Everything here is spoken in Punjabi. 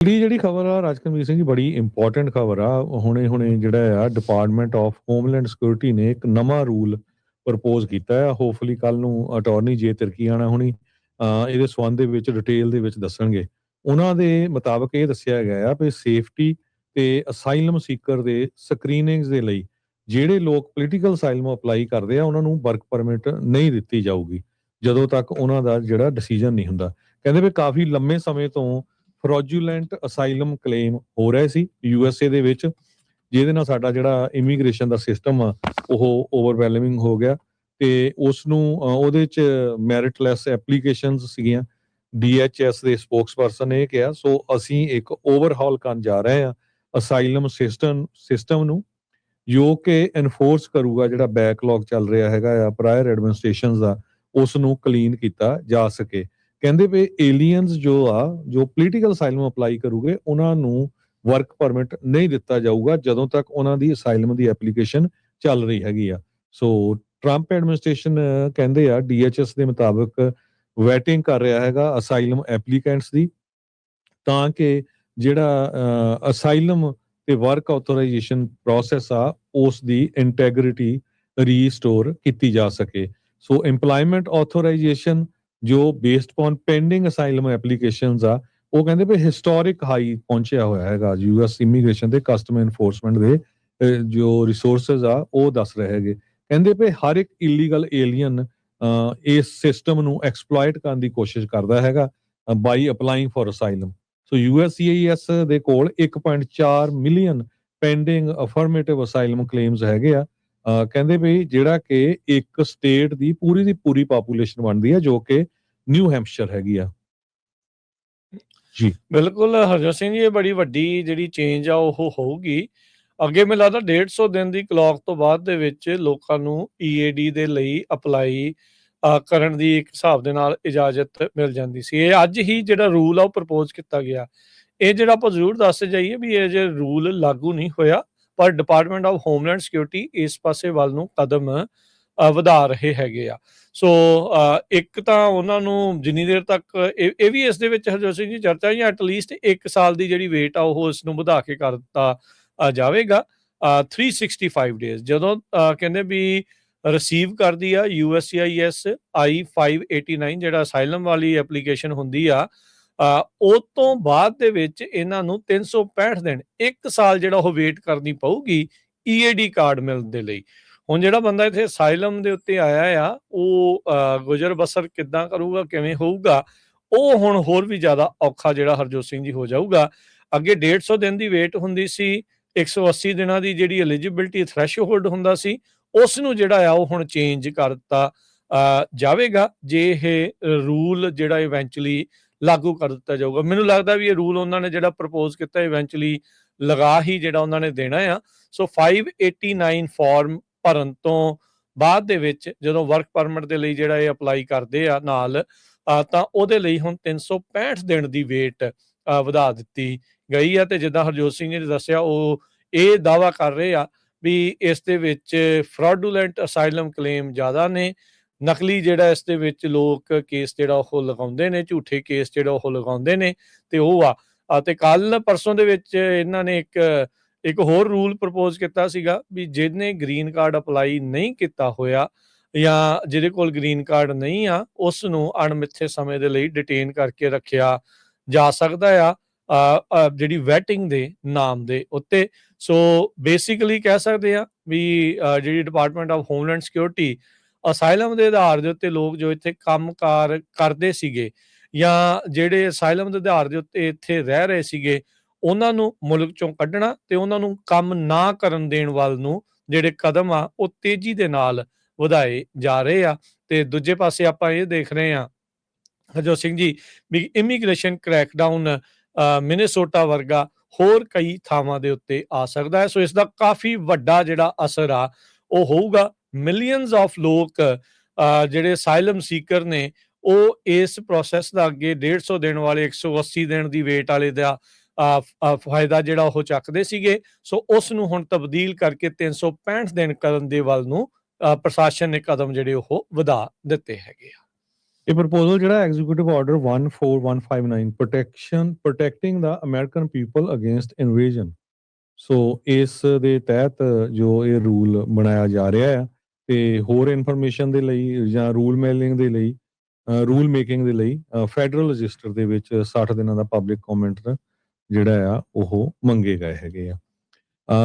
ਜਿਹੜੀ ਖਬਰ ਆ ਰਾਜਕਮੀਰ ਸਿੰਘ ਜੀ ਬੜੀ ਇੰਪੋਰਟੈਂਟ ਖਬਰ ਆ। ਹੁਣੇ ਜਿਹੜਾ ਆ ਡਿਪਾਰਟਮੈਂਟ ਆਫ ਹੋਮਲੈਂਡ ਸਿਕਿਉਰਿਟੀ ਨੇ ਇੱਕ ਨਵਾਂ ਰੂਲ ਪ੍ਰਪੋਜ਼ ਕੀਤਾ ਹੈ। ਹੋਪਫੁਲੀ ਕੱਲ ਨੂੰ ਅਟਾਰਨੀ ਜੇ ਤਿਰਕੀਆਣਾ ਹੁਣੀ ਇਹਦੇ ਸਬੰਧ ਦੇ ਵਿੱਚ ਡਿਟੇਲ ਦੇ ਵਿੱਚ ਦੱਸਣਗੇ। ਉਹਨਾਂ ਦੇ ਮੁਤਾਬਕ ਇਹ ਦੱਸਿਆ ਗਿਆ ਆ ਵੀ ਸੇਫਟੀ ਤੇ ਅਸਾਈਲਮ ਸੀਕਰ ਦੇ ਸਕਰੀਨਿੰਗਸ ਦੇ ਲਈ ਜਿਹੜੇ ਲੋਕ ਪੋਲੀਟੀਕਲ ਅਸਾਈਲਮ ਅਪਲਾਈ ਕਰਦੇ ਆ ਉਹਨਾਂ ਨੂੰ ਵਰਕ ਪਰਮਿਟ ਨਹੀਂ ਦਿੱਤੀ ਜਾਊਗੀ ਜਦੋਂ ਤੱਕ ਉਹਨਾਂ ਦਾ ਜਿਹੜਾ ਡਿਸੀਜਨ ਨਹੀਂ ਹੁੰਦਾ। ਕਹਿੰਦੇ ਵੀ ਕਾਫੀ ਲੰਮੇ ਸਮੇਂ ਤੋਂ ਫਰੋਜੂਲੈਂਟ ਅਸਾਈਲਮ ਕਲੇਮ ਹੋ ਰਹੇ ਸੀ USA ਦੇ ਵਿੱਚ, ਜਿਹਦੇ ਨਾਲ ਸਾਡਾ ਜਿਹੜਾ ਇਮੀਗ੍ਰੇਸ਼ਨ ਦਾ ਸਿਸਟਮ ਆ ਉਹ ਓਵਰਵੈਲਮਿੰਗ ਹੋ ਗਿਆ ਤੇ ਉਸ ਨੂੰ ਉਹਦੇ ਚ ਮੈਰਿਟਲੈਸ ਐਪਲੀਕੇਸ਼ਨਸ ਸੀਗੀਆਂ। DHS ਦੇ ਸਪੋਕਸਪਰਸਨ ਨੇ ਇਹ ਕਿਹਾ। ਸੋ ਅਸੀਂ ਇੱਕ ਓਵਰਹਾਲ ਕਰਨ ਜਾ ਰਹੇ ਹਾਂ ਅਸਾਈਲਮ ਸਿਸਟਮ ਨੂੰ, ਜੋ ਕਿ ਐਨਫੋਰਸ ਕਰੂਗਾ ਜਿਹੜਾ ਬੈਕਲੌਗ ਚੱਲ ਰਿਹਾ ਹੈਗਾ ਆ ਪ੍ਰਾਇਰ ਐਡਮਿਨਿਸਟ੍ਰੇਸ਼ਨਸ ਦਾ, ਉਸ ਨੂੰ ਕਲੀਨ ਕੀਤਾ ਜਾ ਸਕੇ। ਕਹਿੰਦੇ ਵੀ ਏਲੀਅਨਸ ਜੋ ਪੋਲੀਟੀਕਲ ਅਸਾਈਲਮ ਅਪਲਾਈ ਕਰੂਗੇ ਉਹਨਾਂ ਨੂੰ ਵਰਕ ਪਰਮਿਟ ਨਹੀਂ ਦਿੱਤਾ ਜਾਊਗਾ ਜਦੋਂ ਤੱਕ ਉਹਨਾਂ ਦੀ ਅਸਾਈਲਮ ਦੀ ਐਪਲੀਕੇਸ਼ਨ ਚੱਲ ਰਹੀ ਹੈਗੀ ਆ। ਸੋ ਟਰੰਪ ਐਡਮਿਨਿਸਟ੍ਰੇਸ਼ਨ ਕਹਿੰਦੇ ਆ DHS ਦੇ ਮੁਤਾਬਕ ਵੈਟਿੰਗ ਕਰ ਰਿਹਾ ਹੈਗਾ ਅਸਾਈਲਮ ਐਪਲੀਕੈਂਟਸ ਦੀ, ਤਾਂ ਕਿ ਜਿਹੜਾ ਅਸਾਈਲਮ ਤੇ ਵਰਕ ਆਥੋਰਾਈਜੇਸ਼ਨ ਪ੍ਰੋਸੈਸ ਆ ਉਸ ਦੀ ਇੰਟੈਗ੍ਰਿਟੀ ਰੀਸਟੋਰ ਕੀਤੀ ਜਾ ਸਕੇ। ਸੋ ਇੰਪਲਾਇਮੈਂਟ ਆਥੋਰਾਈਜੇਸ਼ਨ ਜੋ based on pending asylum applications ਆ, ਉਹ ਕਹਿੰਦੇ ਵੀ ਹਿਸਟੋਰਿਕ ਹਾਈ ਪਹੁੰਚਿਆ ਹੋਇਆ ਹੈਗਾ US ਇਮੀਗ੍ਰੇਸ਼ਨ ਤੇ ਕਸਟਮ ਐਨਫੋਰਸਮੈਂਟ ਦੇ ਜੋ ਰਿਸੋਰਸਸ ਆ ਉਹ ਦੱਸ ਰਹੇ ਹੈਗੇ। ਕਹਿੰਦੇ ਵੀ ਹਰ ਇੱਕ ਇਲੀਗਲ ਏਲੀਅਨ ਇਸ ਸਿਸਟਮ ਨੂੰ ਐਕਸਪਲੋਇਟ ਕਰਨ ਦੀ ਕੋਸ਼ਿਸ਼ ਕਰਦਾ ਹੈਗਾ by applying for asylum. So USCIS ਦੇ ਕੋਲ 1.4 million pending affirmative asylum claims ਹੈਗੇ ਆ। ਕਹਿੰਦੇ ਵੀ ਜਿਹੜਾ ਕਿ ਇੱਕ ਸਟੇਟ ਦੀ ਪੂਰੀ ਪਾਪੂਲੇਸ਼ਨ ਬਣਦੀ ਹੈ, ਜੋ ਕਿ ਨਿਊ ਹੈਂਪਸ਼ਰ ਹੈਗੀ ਆ। ਜੀ ਬਿਲਕੁਲ ਹਰਜੋਤ ਸਿੰਘ ਜੀ, ਇਹ ਬੜੀ ਵੱਡੀ ਜਿਹੜੀ ਚੇਂਜ ਆ ਉਹ ਹੋਊਗੀ। ਅੱਗੇ ਮੈਨੂੰ ਲੱਗਦਾ 150 ਦਿਨ ਦੀ ਕਲੌਕ ਤੋਂ ਬਾਅਦ ਦੇ ਵਿੱਚ ਲੋਕਾਂ ਨੂੰ EAD ਦੇ ਲਈ ਅਪਲਾਈ ਕਰਨ ਦੀ ਇੱਕ ਹਿਸਾਬ ਦੇ ਨਾਲ ਇਜਾਜ਼ਤ ਮਿਲ ਜਾਂਦੀ ਸੀ। ਇਹ ਅੱਜ ਹੀ ਜਿਹੜਾ ਰੂਲ ਆ ਉਹ ਪ੍ਰਪੋਜ਼ ਕੀਤਾ ਗਿਆ। ਇਹ ਜਿਹੜਾ ਆਪਾਂ ਜ਼ਰੂਰ ਦੱਸ ਜਾਈਏ ਵੀ ਇਹ ਜੇ ਰੂਲ ਲਾਗੂ ਨਹੀਂ ਹੋਇਆ, ਪਰ ਡਿਪਾਰਟਮੈਂਟ ਆਫ ਹੋਮਲੈਂਡ ਸਿਕਿਉਰਿਟੀ ਇਸ ਪਾਸੇ ਵੱਲ ਨੂੰ ਕਦਮ ਵਧਾ ਰਹੇ ਹੈਗੇ ਆ। ਸੋ ਇੱਕ ਤਾਂ ਉਹਨਾਂ ਨੂੰ ਜਿੰਨੀ ਦੇਰ ਤੱਕ ਇਹ ਵੀ ਇਸ ਦੇ ਵਿੱਚ ਹਰਜੋਤ ਸਿੰਘ ਜੀ ਚਰਚਾ ਜਾਂ ਐਟਲੀਸਟ 1 ਸਾਲ ਦੀ ਜਿਹੜੀ ਵੇਟ ਆ ਉਹ ਇਸ ਨੂੰ ਵਧਾ ਕੇ ਕਰ ਦਿੱਤਾ ਜਾਵੇਗਾ 365 ਡੇਜ਼। ਜਦੋਂ ਕਹਿੰਦੇ ਵੀ ਰਿਸੀਵ ਕਰਦੀ ਆ USCIS I-589 ਜਿਹੜਾ ਅਸਾਈਲਮ ਵਾਲੀ ਐਪਲੀਕੇਸ਼ਨ ਹੁੰਦੀ ਆ, ਉਹ ਤੋਂ ਬਾਅਦ ਦੇ ਵਿੱਚ ਇਹਨਾਂ ਨੂੰ 365 ਦਿਨ 1 ਸਾਲ ਜਿਹੜਾ ਉਹ ਵੇਟ ਕਰਨੀ ਪਊਗੀ EAD ਕਾਰਡ ਮਿਲਣ ਦੇ ਲਈ। ਹੁਣ ਜਿਹੜਾ ਬੰਦਾ ਇੱਥੇ ਅਸਾਈਲਮ ਦੇ ਉੱਤੇ ਆਇਆ ਆ ਉਹ ਗੁਜ਼ਰ ਬਸਰ ਕਿੱਦਾਂ ਕਰੂਗਾ, ਕਿਵੇਂ ਹੋਊਗਾ, ਉਹ ਹੁਣ ਹੋਰ ਵੀ ਜ਼ਿਆਦਾ ਔਖਾ ਜਿਹੜਾ ਹਰਜੋਤ ਸਿੰਘ ਜੀ ਹੋ ਜਾਊਗਾ। ਅੱਗੇ 150 ਦਿਨ ਦੀ ਵੇਟ ਹੁੰਦੀ ਸੀ, 180 ਦਿਨਾਂ ਦੀ ਜਿਹੜੀ ਐਲੀਜੀਬਿਲਟੀ ਥ੍ਰੈਸ਼ਹੋਲਡ ਹੁੰਦਾ ਸੀ, ਉਸ ਨੂੰ ਜਿਹੜਾ ਆ ਉਹ ਹੁਣ ਚੇਂਜ ਕਰ ਦਿੱਤਾ ਜਾਵੇਗਾ ਜੇ ਇਹ ਰੂਲ ਜਿਹੜਾ ਇਵੈਂਚੁਅਲੀ ਲਾਗੂ ਕਰ ਦਿੱਤਾ ਜਾਊਗਾ। ਮੈਨੂੰ ਲੱਗਦਾ ਵੀ ਇਹ ਰੂਲ ਉਹਨਾਂ ਨੇ ਜਿਹੜਾ ਪ੍ਰਪੋਜ਼ ਕੀਤਾ ਇਵੈਂਚੁਅਲੀ ਲਗਾ ਹੀ ਜਿਹੜਾ ਉਹਨਾਂ ਨੇ ਦੇਣਾ ਆ। ਸੋ 589 ਫਾਰਮ ਭਰਨ ਤੋਂ ਬਾਅਦ ਦੇ ਵਿੱਚ ਜਦੋਂ ਵਰਕ ਪਰਮਿਟ ਦੇ ਲਈ ਜਿਹੜਾ ਇਹ ਅਪਲਾਈ ਕਰਦੇ ਆ ਨਾਲ, ਤਾਂ ਉਹਦੇ ਲਈ ਹੁਣ 365 ਦਿਨ ਦੀ ਵੇਟ ਵਧਾ ਦਿੱਤੀ ਗਈ ਆ। ਤੇ ਜਿੱਦਾਂ ਹਰਜੋਤ ਸਿੰਘ ਜੀ ਨੇ ਦੱਸਿਆ, ਉਹ ਇਹ ਦਾਅਵਾ ਕਰ ਰਹੇ ਆ ਵੀ ਇਸ ਦੇ ਵਿੱਚ ਫਰਾਡੂਲੈਂਟ ਅਸਾਈਲਮ ਕਲੇਮ ਜ਼ਿਆਦਾ ਨੇ, ਨਕਲੀ ਜਿਹੜਾ ਇਸ ਦੇ ਵਿੱਚ ਲੋਕ ਕੇਸ ਜਿਹੜਾ ਉਹ ਲਗਾਉਂਦੇ ਨੇ, ਝੂਠੇ ਕੇਸ ਜਿਹੜਾ ਉਹ ਲਗਾਉਂਦੇ ਨੇ, ਤੇ ਉਹ ਆ। ਤੇ ਕੱਲ ਪਰਸੋਂ ਦੇ ਵਿੱਚ ਇਹਨਾਂ ਨੇ ਇੱਕ ਹੋਰ ਰੂਲ ਪ੍ਰਪੋਜ਼ ਕੀਤਾ ਸੀਗਾ ਵੀ ਜਿਹਨੇ ਗ੍ਰੀਨ ਕਾਰਡ ਅਪਲਾਈ ਨਹੀਂ ਕੀਤਾ ਹੋਇਆ ਜਾਂ ਜਿਹਦੇ ਕੋਲ ਗ੍ਰੀਨ ਕਾਰਡ ਨਹੀਂ ਆ, ਉਸ ਨੂੰ ਅਣਮਿੱਥੇ ਸਮੇਂ ਦੇ ਲਈ ਡਿਟੇਨ ਕਰਕੇ ਰੱਖਿਆ ਜਾ ਸਕਦਾ ਆ ਜਿਹੜੀ ਵੈਟਿੰਗ ਦੇ ਨਾਮ ਦੇ ਉੱਤੇ। ਸੋ ਬੇਸਿਕਲੀ ਕਹਿ ਸਕਦੇ ਆ ਵੀ ਜਿਹੜੀ department of homeland security asylum ਦੇ ਆਧਾਰ ਦੇ ਉੱਤੇ ਲੋਕ ਜੋ ਇੱਥੇ ਕੰਮਕਾਰ ਕਰਦੇ ਸੀਗੇ ਜਾਂ ਜਿਹੜੇ ਅਸਾਈਲਮ ਦੇ ਆਧਾਰ ਦੇ ਉੱਤੇ ਇੱਥੇ ਰਹਿ ਰਹੇ ਸੀਗੇ, ਉਹਨਾਂ ਨੂੰ ਮੁਲਕ ਚੋਂ ਕੱਢਣਾ ਤੇ ਉਹਨਾਂ ਨੂੰ ਕੰਮ ਨਾ ਕਰਨ ਦੇਣ ਵੱਲ ਨੂੰ ਜਿਹੜੇ ਕਦਮ ਆ ਉਹ ਤੇਜ਼ੀ ਦੇ ਨਾਲ ਵਧਾਏ ਜਾ ਰਹੇ ਆ। ਤੇ ਦੂਜੇ ਪਾਸੇ ਆਪਾਂ ਇਹ ਦੇਖ ਰਹੇ ਆ ਹਰਜੋਤ ਸਿੰਘ ਜੀ ਵੀ ਇਮੀਗ੍ਰੇਸ਼ਨ ਕ੍ਰੈਕਡਾਊਨ ਮਿਨੇਸੋਟਾ ਵਰਗਾ ਹੋਰ ਕਈ ਥਾਵਾਂ ਦੇ ਉੱਤੇ ਆ ਸਕਦਾ ਹੈ। ਸੋ ਇਸ ਦਾ ਕਾਫੀ ਵੱਡਾ ਜਿਹੜਾ ਅਸਰ ਆ ਉਹ ਹੋਊਗਾ। ਮਿਲੀਅਨਸ ਆਫ ਲੋਕ ਜਿਹੜੇ ਅਸਾਈਲਮ ਸੀਕਰ ਨੇ ਉਹ ਇਸ ਪ੍ਰੋਸੈਸ ਦਾ ਅੱਗੇ 150 ਦਿਨ ਵਾਲੇ 180 ਦਿਨ ਦੀ ਵੇਟ ਵਾਲੇ ਦਾ ਫਾਇਦਾ ਜਿਹੜਾ ਉਹ ਚੱਕਦੇ ਸੀਗੇ। ਸੋ ਉਸ ਨੂੰ ਹੁਣ ਤਬਦੀਲ ਕਰਕੇ 365 ਦਿਨ ਕਰਨ ਦੇ ਵੱਲ ਨੂੰ ਪ੍ਰਸ਼ਾਸਨ ਨੇ ਕਦਮ ਜਿਹੜੇ ਉਹ ਵਧਾ ਦਿੱਤੇ ਹੈਗੇ ਆ। ਇਹ ਪ੍ਰਪੋਜ਼ਲ ਜਿਹੜਾ ਐਗਜ਼ੀਕਿਊਟਿਵ ਆਰਡਰ 14159 ਪ੍ਰੋਟੈਕਟਿੰਗ ਦਾ ਅਮਰੀਕਨ ਪੀਪਲ ਅਗੇਂਸਟ ਇਨਵੇਜਨ, ਸੋ ਇਸ ਦੇ ਤਹਿਤ ਜੋ ਇਹ ਰੂਲ ਬਣਾਇਆ ਜਾ ਰਿਹਾ ਆ, ਤੇ ਹੋਰ ਇਨਫੋਰਮੇਸ਼ਨ ਦੇ ਲਈ ਜਾਂ ਰੂਲ ਮੇਕਿੰਗ ਦੇ ਲਈ ਫੈਡਰਲ ਰਜਿਸਟਰ ਦੇ ਵਿੱਚ 60 ਦਿਨਾਂ ਦਾ ਪਬਲਿਕ ਕਮੈਂਟ ਜਿਹੜਾ ਆ ਉਹ ਮੰਗੇ ਗਏ ਹੈਗੇ ਆ।